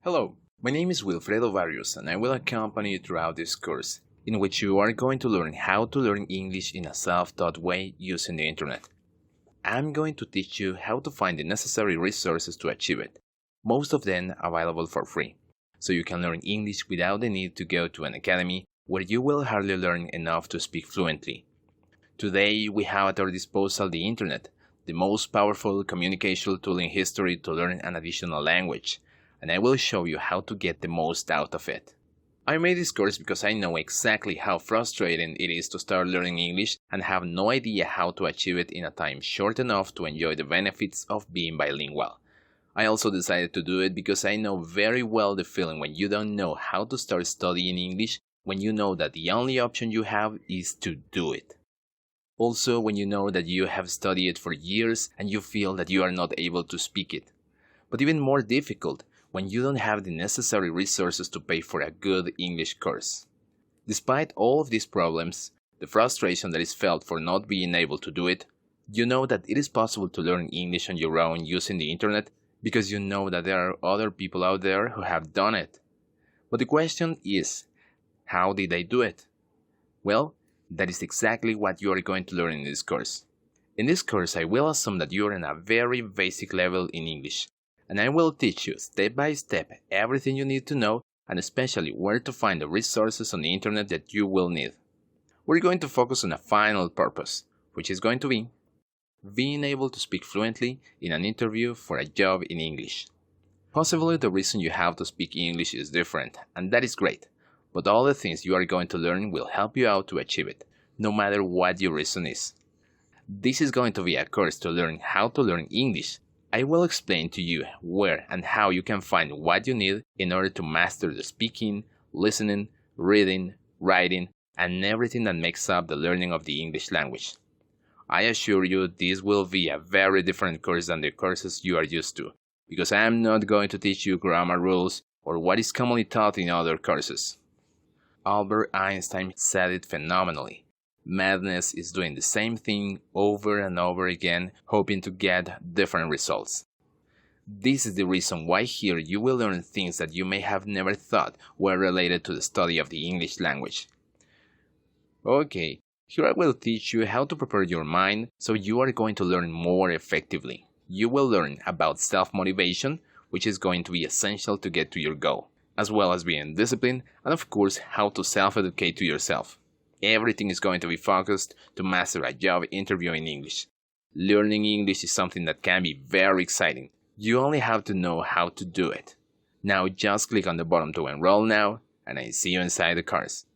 Hello, my name is Wilfredo Barrios and I will accompany you throughout this course, in which you are going to learn how to learn English in a self-taught way using the internet. I'm going to teach you how to find the necessary resources to achieve it, most of them available for free, so you can learn English without the need to go to an academy where you will hardly learn enough to speak fluently. Today, we have at our disposal the internet, the most powerful communication tool in history to learn an additional language, and I will show you how to get the most out of it. I made this course because I know exactly how frustrating it is to start learning English and have no idea how to achieve it in a time short enough to enjoy the benefits of being bilingual. I also decided to do it because I know very well the feeling when you don't know how to start studying English, when you know that the only option you have is to do it. Also, when you know that you have studied it for years and you feel that you are not able to speak it. But even more difficult, when you don't have the necessary resources to pay for a good English course. Despite all of these problems, the frustration that is felt for not being able to do it, you know that it is possible to learn English on your own using the internet because you know that there are other people out there who have done it. But the question is, how did they do it? Well, that is exactly what you are going to learn in this course. In this course, I will assume that you are in a very basic level in English, and I will teach you step by step everything you need to know and especially where to find the resources on the internet that you will need. We're going to focus on a final purpose, which is going to be being able to speak fluently in an interview for a job in English. Possibly the reason you have to speak English is different, and that is great, but all the things you are going to learn will help you out to achieve it, no matter what your reason is. This is going to be a course to learn how to learn English. I will explain to you where and how you can find what you need in order to master the speaking, listening, reading, writing, and everything that makes up the learning of the English language. I assure you this will be a very different course than the courses you are used to, because I am not going to teach you grammar rules or what is commonly taught in other courses. Albert Einstein said it phenomenally. Madness is doing the same thing over and over again, hoping to get different results. This is the reason why here you will learn things that you may have never thought were related to the study of the English language. Okay, here I will teach you how to prepare your mind so you are going to learn more effectively. You will learn about self-motivation, which is going to be essential to get to your goal, as well as being disciplined, and of course how to self-educate to yourself. Everything is going to be focused to master a job interview in English. Learning English is something that can be very exciting. You only have to know how to do it. Now just click on the button to enroll now, and I see you inside the course.